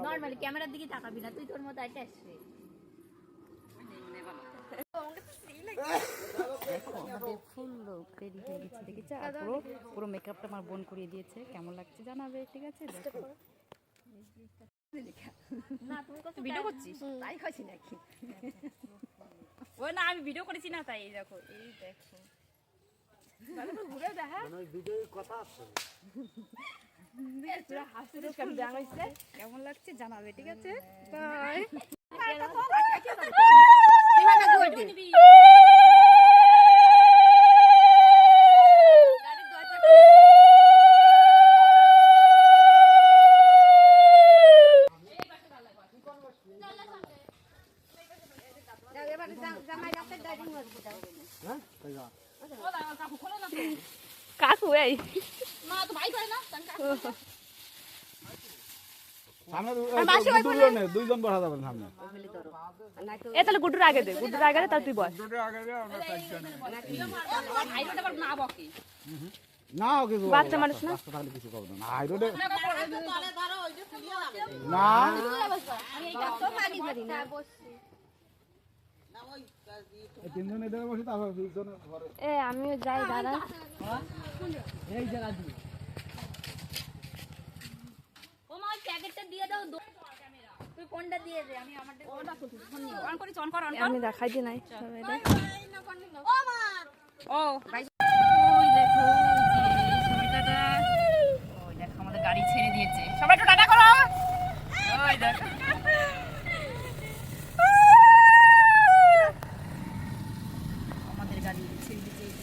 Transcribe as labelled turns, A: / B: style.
A: Normally ক্যামেরার দিকে তাকাবি না, তুই তোর মতো একটা আসবে। ফুল লোক রেডি হয়ে গেছে দেখেছি, আর পুরো মেকআপটা আমার বোন করিয়ে দিয়েছে। কেমন লাগছে জানাবে, ঠিক আছে? না তুমি কত ভিডিও করছিস? তাই খাইছি নাকি? ও না, আমি ভিডিও করেছি না, তাই এই দেখো, এই দেখো ভালো করে ঘুরে দেখা, মানে ভিডিওর কথা আছে। পুরো হাসিতে কেমন জানাইছে, কেমন লাগছে জানাবে, ঠিক আছে? বাই। কাকু এই না তো ভাই করে না সামনে দুইজন বসা যাবে সামনে। এ তাহলে গুড্ডুর আগে দে, গুড্ডুর আগে দে, তাহলে তুই বস। গুড্ডুর আগে দে, আমরা চারজন হাইরোড আবার না বকে না, ওকে বাচ্চা মানুষ না, বাচ্চা তাহলে কিছু করবে না। হাইরোডে তলে ধরো, ওই যে ক্লিয়ার আছে না, আমি এটা তো পানি পারি না, বসছি না, ওই তিনজন এদের বসে, তারপর দুইজন ঘরে। এ আমিও যাই দাঁড়া, এই জায়গা দি ও মা, ওই প্যাকেটটা দিয়ে দাও, তুই ফোনটা দিয়ে দে, আমি আমারটা ওটা ফোন নিয়ে অন করি, অন কর, অন কর, আমি দেখাই দি নাই সবাই দেখ। ও মা, ও ভাই, ওই দেখো সুমিতাটা, ওই দেখো আমাদের গাড়ি ছেড়ে দিয়েছে, সবাই একটু টাটা করো, ওই দেখো আমাদের গাড়ি ছেড়ে দিয়েছে।